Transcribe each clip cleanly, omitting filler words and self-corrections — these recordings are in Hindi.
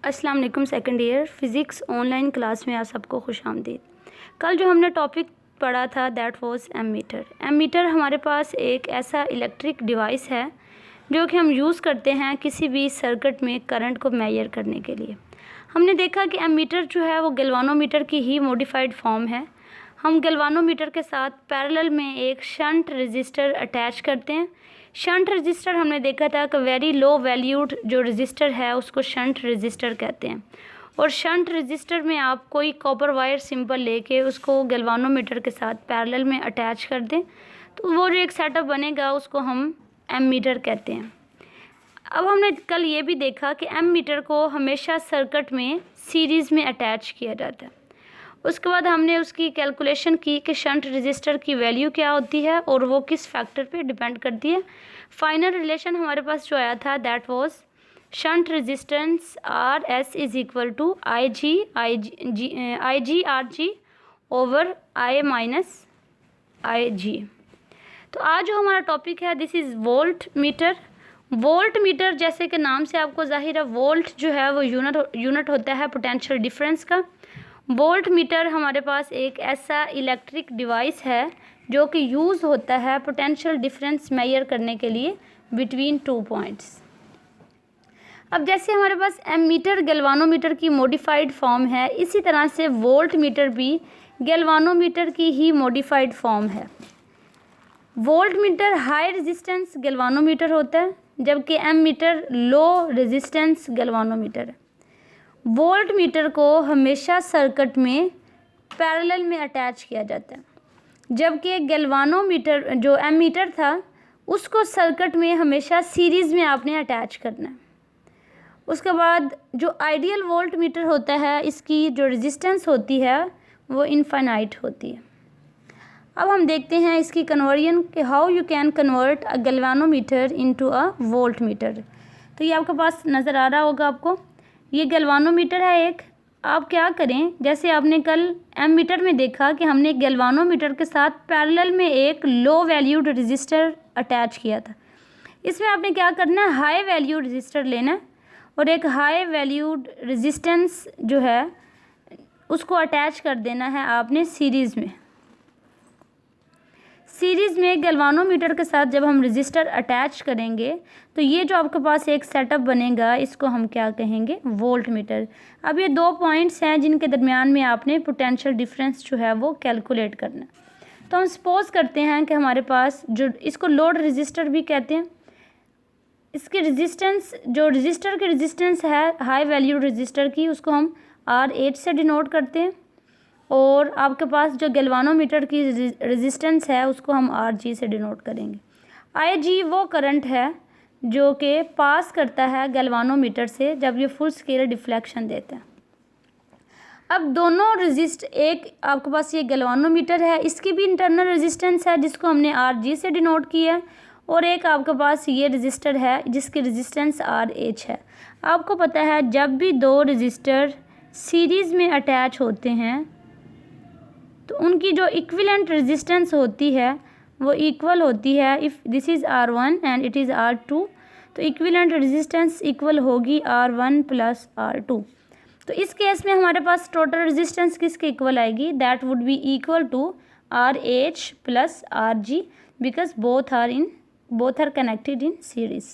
अस्सलाम वालेकुम। Second year physics online class में आप सबको खुशामदीद। कल जो हमने टॉपिक पढ़ा था दैट वाज एमीटर। एमीटर हमारे पास एक ऐसा इलेक्ट्रिक डिवाइस है जो कि हम यूज़ करते हैं किसी भी सर्किट में करंट को मेजर करने के लिए। हमने देखा कि एमीटर जो है वो गैल्वानोमीटर की ही मॉडिफाइड फॉर्म है। हम गैल्वानोमीटर के साथ पैरेलल में एक शंट रजिस्टर अटैच करते हैं। शंट रजिस्टर हमने देखा था कि वेरी लो वैल्यूड जो रजिस्टर है उसको शंट रजिस्टर कहते हैं। और शंट रजिस्टर में आप कोई कॉपर वायर सिंपल लेके उसको गैल्वानोमीटर के साथ पैरेलल में अटैच कर दें तो वो जो एक सेटअप बनेगा उसको हम एमीटर कहते हैं। अब हमने कल ये भी देखा कि एमीटर को हमेशा सर्किट में सीरीज़ में अटैच किया जाता है। उसके बाद हमने उसकी कैलकुलेशन की कि शंट रजिस्टर की वैल्यू क्या होती है और वो किस फैक्टर पे डिपेंड करती है। फाइनल रिलेशन हमारे पास जो आया था that was shunt resistance R S is equal to I G R G over I minus I G. तो आज जो हमारा टॉपिक है this is voltmeter. Voltmeter जैसे कि नाम से आपको जाहिर है वोल्ट जो है वो यूनिट होता है पोटेंशियल डिफरेंस का। वोल्ट मीटर हमारे पास एक ऐसा इलेक्ट्रिक डिवाइस है जो कि यूज़ होता है पोटेंशियल डिफरेंस मेजर करने के लिए बिटवीन टू पॉइंट्स। अब जैसे हमारे पास एमीटर गैल्वानोमीटर की मॉडिफाइड फॉर्म है, इसी तरह से वोल्ट मीटर भी गैल्वानोमीटर की ही मॉडिफाइड फॉर्म है। Volt meter high resistance galvanometer होता है जबकि एमीटर लो रेजिस्टेंस गैल्वानोमीटर है। वोल्ट मीटर को हमेशा सर्किट में पैरेलल में अटैच किया जाता है जबकि गैल्वानोमीटर जो एमीटर था उसको सर्किट में हमेशा सीरीज़ में आपने अटैच करना है। उसके बाद जो आइडियल वोल्ट मीटर होता है इसकी जो रेजिस्टेंस होती है वो इनफाइनाइट होती है। अब हम देखते हैं इसकी कन्वर्जन कि how you can convert a galvanometer into a volt meter. तो ये आपके पास नज़र आ रहा होगा आपको, ये गैल्वानोमीटर है एक। आप क्या करें, जैसे आपने कल एमीटर में देखा कि हमने गैल्वानोमीटर के साथ पैरेलल में एक लो वैल्यूड रजिस्टर अटैच किया था। इसमें आपने क्या करना है, हाई वैल्यूड रजिस्टर लेना है और एक हाई वैल्यूड रेजिस्टेंस जो है उसको अटैच कर देना है आपने सीरीज़ में। सीरीज़ में गैल्वानोमीटर के साथ जब हम रजिस्टर अटैच करेंगे तो ये जो आपके पास एक सेटअप बनेगा इसको हम क्या कहेंगे, वोल्ट मीटर। अब ये दो पॉइंट्स हैं जिनके दरमियान में आपने पोटेंशियल डिफरेंस जो है वो कैलकुलेट करना। तो हम सपोज करते हैं कि हमारे पास जो इसको लोड रजिस्टर भी कहते हैं, इसकी रेजिस्टेंस जो रजिस्टर की रेजिस्टेंस है हाई वैल्यू रजिस्टर की उसको हम R8 से डिनोट करते हैं और आपके पास जो गैल्वानोमीटर की रेजिस्टेंस है उसको हम RG से डिनोट करेंगे। IG वो करंट है जो कि पास करता है गैल्वानोमीटर से जब ये फुल स्केल डिफ्लेक्शन देता है। अब दोनों एक आपके पास ये गैल्वानोमीटर है, इसकी भी इंटरनल रेजिस्टेंस है जिसको हमने RG से डिनोट किया है और एक आपके पास ये रजिस्टर है जिसकी रेजिस्टेंस RH है। आपको पता है जब भी दो रजिस्टर सीरीज़ में अटैच होते हैं तो उनकी जो इक्विवेलेंट रेजिस्टेंस होती है वो इक्वल होती है। If this is R1 and it is R2 तो इक्विवेलेंट रेजिस्टेंस इक्वल होगी R1 प्लस R2। तो इस केस में हमारे पास टोटल रेजिस्टेंस किसके इक्वल आएगी, that would be equal to RH plus RG because both are connected in series.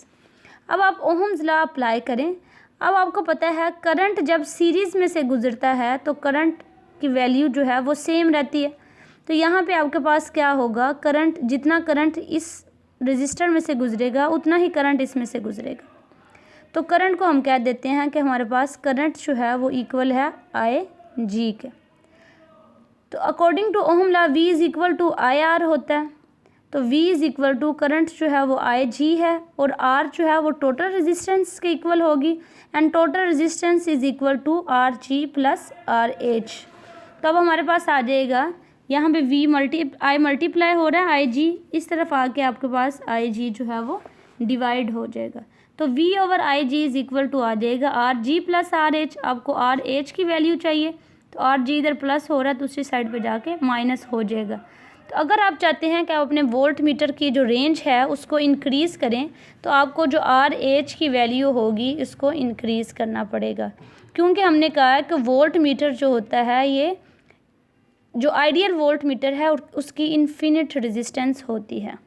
अब आप ओहम्स लॉ अप्लाई करें। अब आपको पता है करंट जब सीरीज़ में से गुजरता है तो करंट की वैल्यू जो है वो सेम रहती है। तो यहाँ पे आपके पास क्या होगा, करंट जितना करंट इस रजिस्टर में से गुजरेगा उतना ही करंट इसमें से गुजरेगा। तो करंट को हम कह देते हैं कि हमारे पास करंट जो है वो इक्वल है IG के। तो according to Ohm law V is equal to IR होता है। तो V is equal to current जो है वो IG है और R जो है वो टोटल रेजिस्टेंस के इक्वल होगी and total resistance is equal to RG plus RH। तो अब हमारे पास आ जाएगा यहाँ पे I मल्टीप्लाई हो रहा है IG, इस तरफ आके आपके पास IG जो है वो डिवाइड हो जाएगा। तो V over IG is equal to आ जाएगा RG प्लस RH। आपको RH की वैल्यू चाहिए तो RG इधर प्लस हो रहा है दूसरी साइड पे जाके माइनस हो जाएगा। तो अगर आप चाहते हैं कि आप अपने वोल्ट मीटर की जो रेंज है उसको इंक्रीज़ करें, तो आपको जो RH की वैल्यू होगी इसको इंक्रीज़ करना पड़ेगा, क्योंकि हमने कहा है कि वोल्ट मीटर जो होता है ये जो आइडियल वोल्ट मीटर है उसकी इन्फिनिट रेजिस्टेंस होती है।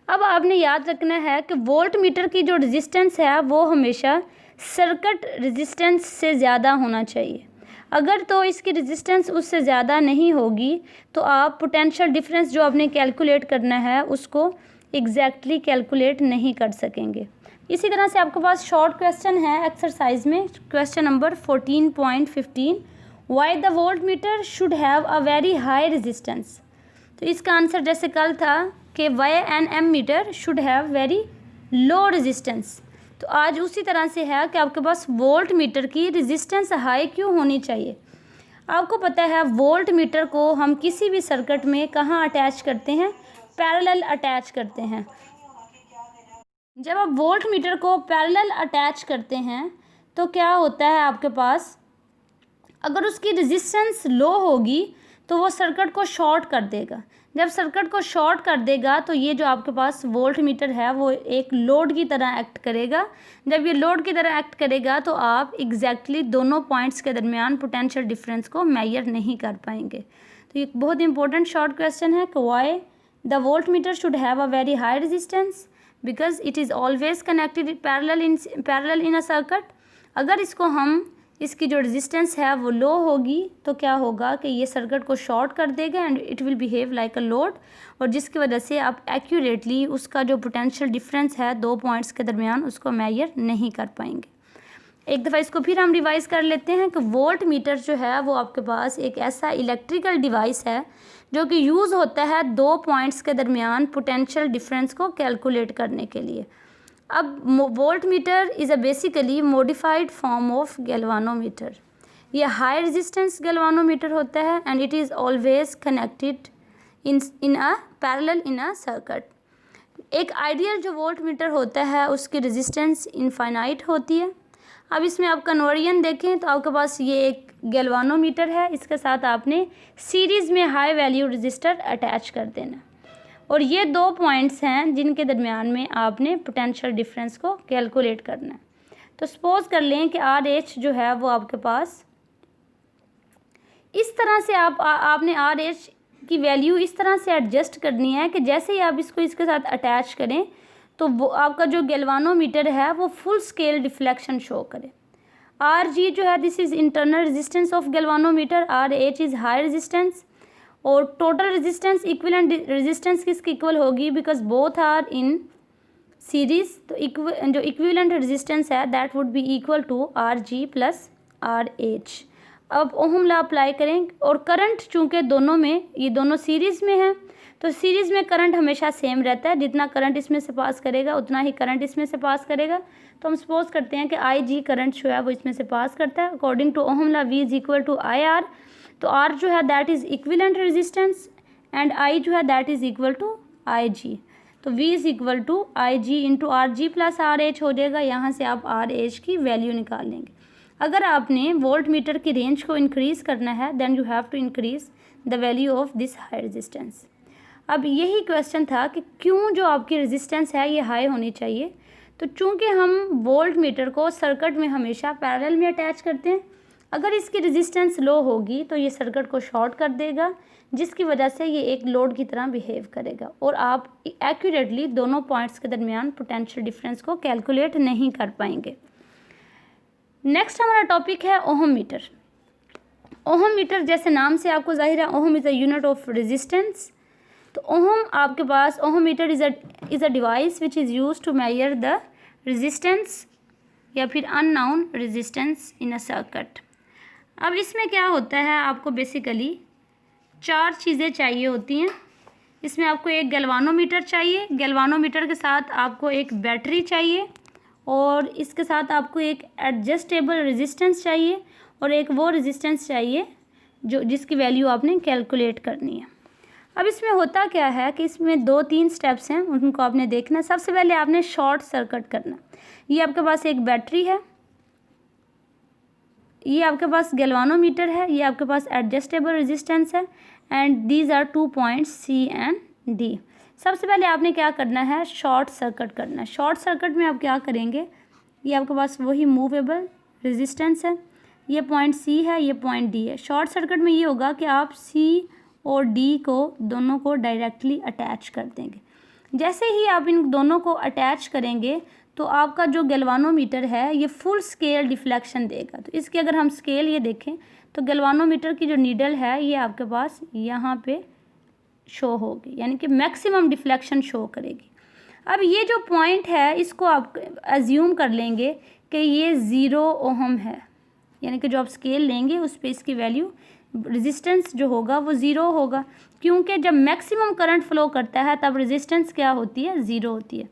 अब आपने याद रखना है कि वोल्ट मीटर की जो रेजिस्टेंस है वो हमेशा सर्किट रेजिस्टेंस से ज़्यादा होना चाहिए। अगर तो इसकी रेजिस्टेंस उससे ज़्यादा नहीं होगी तो आप पोटेंशियल डिफरेंस जो आपने कैलकुलेट करना है उसको एग्जैक्टली कैलकुलेट नहीं कर सकेंगे। इसी तरह से आपके पास शॉर्ट क्वेश्चन है एक्सरसाइज में, question number 14.15, why the voltmeter should have a very high resistance. तो इसका आंसर जैसे कल था कि why an ammeter should have very low resistance, तो आज उसी तरह से है कि आपके पास वोल्ट मीटर की रेजिस्टेंस हाई क्यों होनी चाहिए। आपको पता है वोल्ट मीटर को हम किसी भी सर्किट में कहाँ अटैच करते हैं, पैरेलल अटैच करते हैं। जब आप वोल्ट मीटर को पैरेलल अटैच करते हैं तो क्या होता है, आपके पास अगर उसकी रेजिस्टेंस लो होगी तो वो सर्किट को शॉर्ट कर देगा। जब सर्किट को शॉर्ट कर देगा तो ये जो आपके पास वोल्ट मीटर है वो एक लोड की तरह एक्ट करेगा। जब ये लोड की तरह एक्ट करेगा तो आप एग्जैक्टली दोनों पॉइंट्स के दरमियान पोटेंशियल डिफरेंस को मेजर नहीं कर पाएंगे। तो ये बहुत इंपॉर्टेंट शॉर्ट क्वेश्चन है कि why the voltmeter should have a very high resistance, because it is always connected parallel in a circuit. अगर इसको हम इसकी जो रेजिस्टेंस है वो लो होगी तो क्या होगा कि ये सर्किट को शॉर्ट कर देगा and it will behave like a load, और जिसकी वजह से आप एक्यूरेटली उसका जो पोटेंशियल डिफरेंस है दो पॉइंट्स के दरमियान उसको मेजर नहीं कर पाएंगे। एक दफ़ा इसको फिर हम रिवाइज़ कर लेते हैं कि वोल्ट मीटर जो है वो आपके पास एक ऐसा इलेक्ट्रिकल डिवाइस है जो कि यूज़ होता है दो पॉइंट्स के दरमियान पोटेंशियल डिफरेंस को कैलकुलेट करने के लिए। अब volt meter is a basically modified form of galvanometer. ये हाई रेजिस्टेंस गैल्वानोमीटर होता है and it is always connected in a parallel in a circuit. एक आइडियल जो वोल्ट मीटर होता है उसकी रेजिस्टेंस इनफाइनाइट होती है। अब इसमें आप कन्वर्जन देखें तो आपके पास ये एक गैल्वानोमीटर है, इसके साथ आपने सीरीज़ में हाई वैल्यू रजिस्टर अटैच कर देना, और ये दो पॉइंट्स हैं जिनके दरमियान में आपने पोटेंशियल डिफरेंस को कैलकुलेट करना है। तो सपोज़ कर लें कि RH जो है वो आपके पास इस तरह से आपने RH की वैल्यू इस तरह से एडजस्ट करनी है कि जैसे ही आप इसको इसके साथ अटैच करें तो वो आपका जो गैल्वानोमीटर है वो फुल स्केल डिफ्लेक्शन शो करे। RG जो है this is internal resistance of galvanometer, RH is high resistance, और टोटल रेजिस्टेंस इक्विवेलेंट रेजिस्टेंस किसकी इक्वल होगी, because both are in series. तो जो इक्विवेलेंट रेजिस्टेंस है that would be equal to RG plus RH। अब ओहम लॉ अप्लाई करें, और करंट चूँकि दोनों में ये दोनों सीरीज़ में है तो सीरीज़ में करंट हमेशा सेम रहता है, जितना करंट इसमें से पास करेगा उतना ही करंट इसमें से पास करेगा। तो हम सपोज करते हैं कि IG करंट जो है वो इसमें से पास करता है according to Ohm law V is equal to IR। तो R जो है that is equivalent resistance and I जो है that is equal to IG। तो V is equal to IG into RG plus RH हो जाएगा। यहाँ से आप RH की वैल्यू निकाल लेंगे। अगर आपने वोल्ट मीटर की रेंज को इंक्रीज़ करना है then you have to increase the value of this high resistance. अब यही क्वेश्चन था कि क्यों जो आपकी रेजिस्टेंस है ये हाई होनी चाहिए। तो चूँकि हम वोल्ट मीटर को सर्किट में हमेशा पैरेलल में अटैच करते हैं, अगर इसकी रेजिस्टेंस लो होगी तो ये सर्किट को शॉर्ट कर देगा, जिसकी वजह से ये एक लोड की तरह बिहेव करेगा और आप एक्यूरेटली दोनों पॉइंट्स के दरमियान पोटेंशियल डिफरेंस को कैलकुलेट नहीं कर पाएंगे। नेक्स्ट हमारा टॉपिक है ओहम मीटर। ओहम मीटर जैसे नाम से आपको जाहिर है ohm is a unit of resistance. तो ओहम आपके पास ohmmeter is a device which is use to measure the resistance या फिर unknown resistance in a circuit. अब इसमें क्या होता है, आपको बेसिकली चार चीज़ें चाहिए होती हैं। इसमें आपको एक गैल्वानोमीटर चाहिए, गैल्वानोमीटर के साथ आपको एक बैटरी चाहिए, और इसके साथ आपको एक एडजस्टेबल रेजिस्टेंस चाहिए, और एक वो रेजिस्टेंस चाहिए जिसकी वैल्यू आपने कैलकुलेट करनी है। अब इसमें होता क्या है कि इसमें 2-3 स्टेप्स हैं, उनको आपने देखना। सबसे पहले आपने शॉर्ट सर्किट करना। ये आपके पास एक बैटरी है, ये आपके पास गैल्वानोमीटर है, ये आपके पास एडजस्टेबल रेजिस्टेंस है, and these are 2 points C and D। सबसे पहले आपने क्या करना है, शॉर्ट सर्किट करना है। शॉर्ट सर्किट में आप क्या करेंगे, ये आपके पास वही मूवेबल रेजिस्टेंस है, ये पॉइंट C है, ये पॉइंट D है। शॉर्ट सर्किट में ये होगा कि आप C और D को दोनों को डायरेक्टली अटैच कर देंगे। जैसे ही आप इन दोनों को अटैच करेंगे तो आपका जो गैल्वानोमीटर है ये फुल स्केल डिफ्लेक्शन देगा। तो इसके अगर हम स्केल ये देखें तो गैल्वानोमीटर की जो नीडल है ये आपके पास यहाँ पे शो होगी, यानी कि मैक्सिमम डिफ्लेक्शन शो करेगी। अब ये जो पॉइंट है इसको आप अज्यूम कर लेंगे कि ये 0 ओहम है, यानी कि जो आप स्केल लेंगे उस पर इसकी वैल्यू रेजिस्टेंस जो होगा वो 0 होगा, क्योंकि जब मैक्सिमम करंट फ्लो करता है तब रेजिस्टेंस क्या होती है, 0 होती है।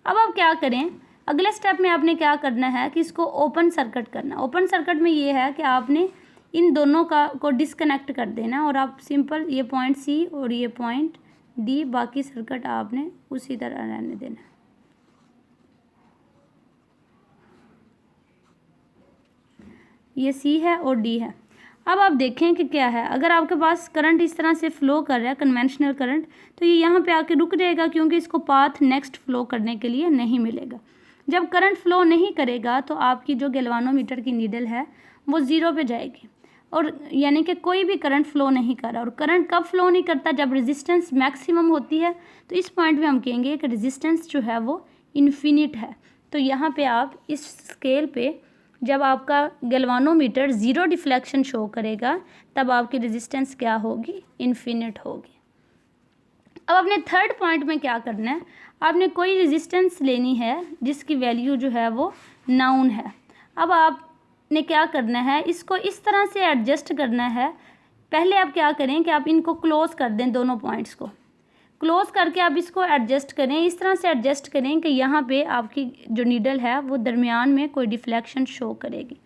अब आप क्या करें, अगले स्टेप में आपने क्या करना है कि इसको ओपन सर्किट करना। ओपन सर्किट में ये है कि आपने इन दोनों को डिस्कनेक्ट कर देना और आप सिंपल ये पॉइंट C और ये पॉइंट D, बाकी सर्किट आपने उसी तरह रहने देना। ये C है और D है। अब आप देखें कि क्या है, अगर आपके पास करंट इस तरह से फ़्लो कर रहा है कन्वेंशनल करंट, तो ये यहाँ पे आके रुक जाएगा क्योंकि इसको पाथ नेक्स्ट फ़्लो करने के लिए नहीं मिलेगा। जब करंट फ़्लो नहीं करेगा तो आपकी जो गैल्वानोमीटर की नीडल है वो 0 पे जाएगी, और यानी कि कोई भी करंट फ़्लो नहीं कर रहा। और करंट कब फ्लो नहीं करता, जब रेजिस्टेंस मैक्सिमम होती है। तो इस पॉइंट में हम कहेंगे कि रेजिस्टेंस जो है वो इन्फिनिट है। तो यहाँ पे आप इस स्केल पे जब आपका गैल्वानोमीटर 0 डिफ्लेक्शन शो करेगा तब आपकी रेजिस्टेंस क्या होगी, इन्फिनिट होगी। अब अपने थर्ड पॉइंट में क्या करना है, आपने कोई रेजिस्टेंस लेनी है जिसकी वैल्यू जो है वो नाउन है। अब आपने क्या करना है, इसको इस तरह से एडजस्ट करना है। पहले आप क्या करें कि आप इनको क्लोज कर दें, दोनों पॉइंट्स को क्लोज करके आप इसको एडजस्ट करें, इस तरह से एडजस्ट करें कि यहाँ पे आपकी जो नीडल है वो दरमियान में कोई डिफ्लेक्शन शो करेगी।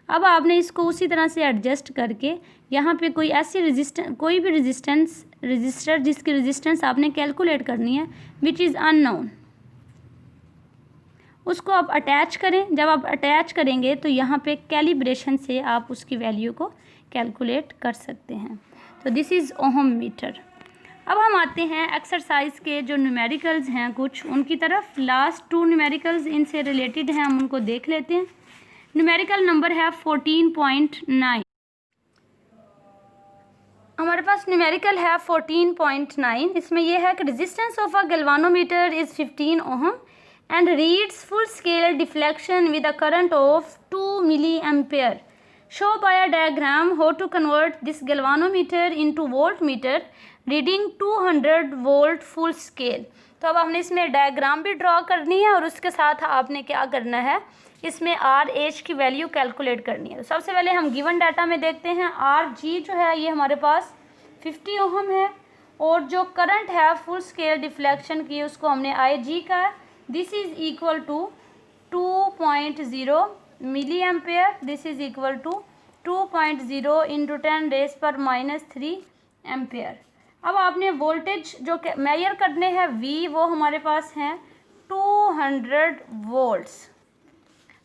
अब आपने इसको उसी तरह से एडजस्ट करके यहाँ पे कोई ऐसी कोई भी रजिस्टर जिसकी रेजिस्टेंस आपने कैलकुलेट करनी है विच इज़ अननोन, उसको आप अटैच करें। जब आप अटैच करेंगे तो यहाँ पे कैलिब्रेशन से आप उसकी वैल्यू को कैलकुलेट कर सकते हैं। तो दिस इज़ ओहम मीटर। अब हम आते हैं एक्सरसाइज के जो न्यूमेरिकल्स हैं कुछ उनकी तरफ। लास्ट 2 न्यूमेरिकल्स इनसे रिलेटेड हैं, हम उनको देख लेते हैं। न्यूमेरिकल नंबर है 14.9। हमारे पास न्यूमेरिकल है 14.9। इसमें यह है कि resistance of a galvanometer is 15 ohm and reads full scale deflection with a current of 2 milliampere. Show by a diagram how to convert this galvanometer into voltmeter reading 200 volt full scale. तो अब हमने इसमें डायग्राम भी ड्रॉ करनी है और उसके साथ आपने क्या करना है, इसमें RH की वैल्यू कैलकुलेट करनी है। तो सबसे पहले हम गिवन डाटा में देखते हैं RG जो है ये हमारे पास 50 ओहम है, और जो करंट है फुल स्केल डिफ्लेक्शन की उसको हमने IG का, this is equal to 2.0 milli ampere. This is equal to 2.0 into 10⁻³ ampere. अब आपने वोल्टेज जो मेजर करने हैं V, वो हमारे पास हैं 200 वोल्ट्स।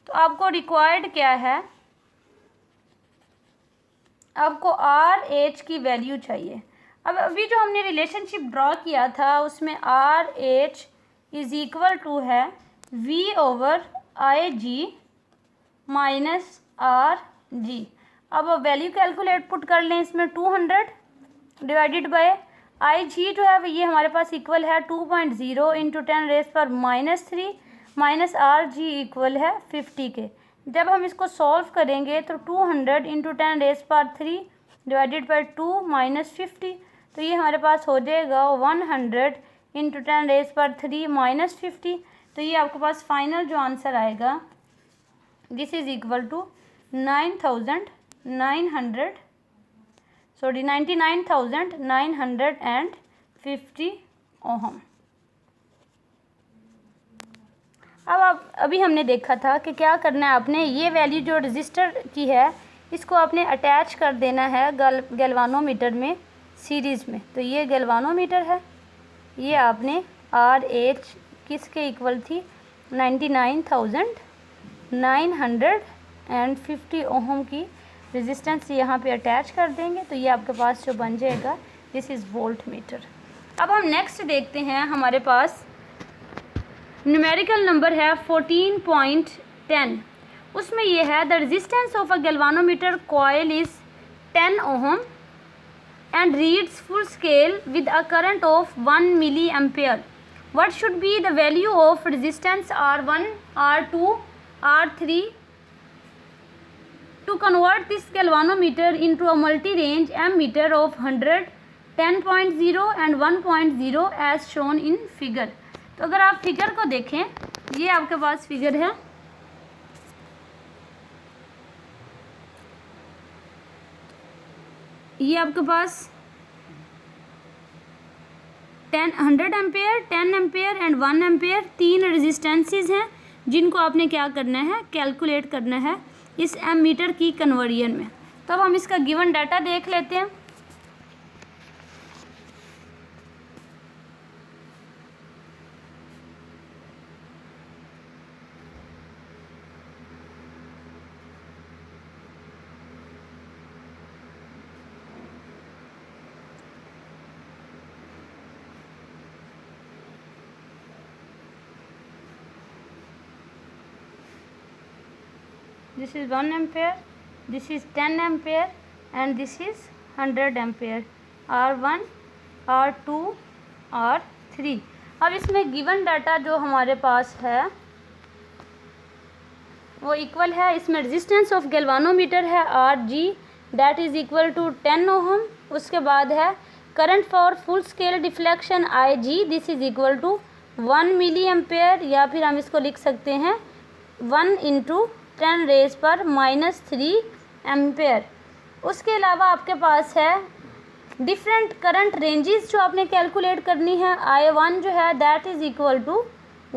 तो आपको रिक्वायर्ड क्या है, आपको RH की वैल्यू चाहिए। अब अभी जो हमने रिलेशनशिप ड्रॉ किया था उसमें RH इज़ इक्वल टू है V/IG माइनस RG। अब वैल्यू कैलकुलेट पुट कर लें, इसमें 200 डिवाइडेड बाय IG जो है ये हमारे पास इक्वल है 2.0 इंटू 10⁻³ माइनस RG इक्वल है 50 के। जब हम इसको सॉल्व करेंगे तो 200 इंटू 10⁻³ डिवाइडेड बाई 2 माइनस 50, तो ये हमारे पास हो जाएगा 100 इंटू 10⁻³ माइनस 50। तो ये आपके पास फाइनल जो आंसर आएगा this is equal to 99,950 ohm. अब अभी हमने देखा था कि क्या करना है, आपने ये वैल्यू जो रजिस्टर की है इसको आपने अटैच कर देना है गैल्वानोमीटर में सीरीज़ में। तो ये गैल्वानोमीटर है, ये आपने RH किसके इक्वल थी, 99,950 ओहम की रेजिस्टेंस यहाँ पे अटैच कर देंगे। तो ये आपके पास जो बन जाएगा दिस इज़ वोल्ट मीटर। अब हम नेक्स्ट देखते हैं, हमारे पास न्यूमेरिकल नंबर है 14.10। उसमें ये है the resistance of a galvanometer coil is 10 ohm and reads full scale with a current of 1 milliampere. What should be the value of resistance R1, R2, R3 to convert this galvanometer into a multi-range ammeter of 100, 10.0 and 1.0 as shown in figure। तो अगर आप फिगर को देखें, ये आपके पास फिगर है, ये आपके पास 100 ampere, 10 ampere and 1 ampere 3 resistances हैं जिनको आपने क्या करना है, कैलकुलेट करना है इस एमीटर की कन्वर्जन में। तो अब हम इसका गिवन डाटा देख लेते हैं। This is 1 ampere, this is 10 ampere and this is 100 ampere, R1, R2, R3। अब इसमें गिवन डाटा जो हमारे पास है वो इक्वल है, इसमें रेजिस्टेंस ऑफ गैल्वानोमीटर है RG that is equal to 10 ohm. उसके बाद है current for full scale deflection IG, this is equal to 1 milli ampere, या फिर हम इसको लिख सकते हैं 1 × 10⁻³ एम्पेयर। उसके अलावा आपके पास है डिफरेंट करंट रेंजेस जो आपने कैलकुलेट करनी है। I1 जो है that is equal to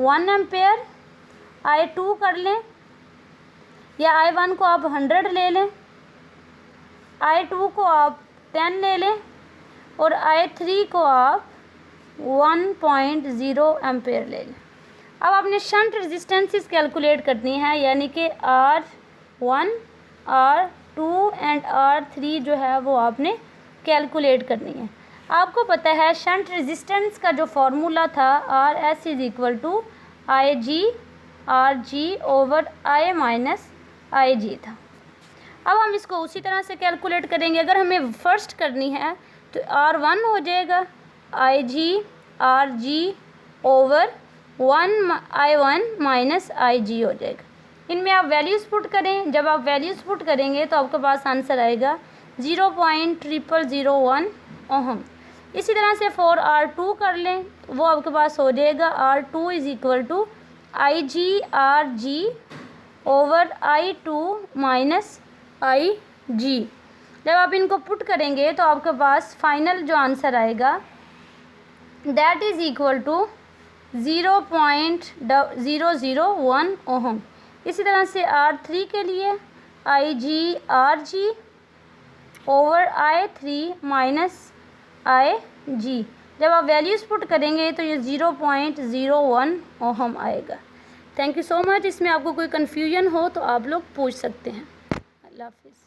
1 ampere, I2 कर लें या I1 को आप 100 ले लें, I2 को आप 10 ले लें और I3 को आप 1.0 एम्पेयर ले लें। अब आपने शंट रेजिस्टेंसेस कैलकुलेट करनी है, यानी कि R1, R2 एंड R3 जो है वो आपने कैलकुलेट करनी है। आपको पता है शंट रेजिस्टेंस का जो फार्मूला था RS is equal to IG RG over I minus IG था। अब हम इसको उसी तरह से कैलकुलेट करेंगे। अगर हमें फर्स्ट करनी है तो R1 हो जाएगा IG RG over 1I1 minus IG हो जाएगा। इनमें आप वैल्यूज़ पुट करें, जब आप वैल्यूज़ पुट करेंगे तो आपके पास आंसर आएगा 0.0001 ओहम। इसी तरह से फॉर R2 कर लें, वो आपके पास हो जाएगा R2 is equal to IG RG over I2 minus IG। जब आप इनको पुट करेंगे तो आपके पास फाइनल जो आंसर आएगा that is equal to 0.001 ohm. इसी तरह से R3 के लिए IG RG over I3 minus IG। जब आप वैल्यूज़ पुट करेंगे तो ये 0.01 ओहम आएगा। Thank you so much. इसमें आपको कोई कन्फ्यूजन हो तो आप लोग पूछ सकते हैं। अल्लाह हाफिज़।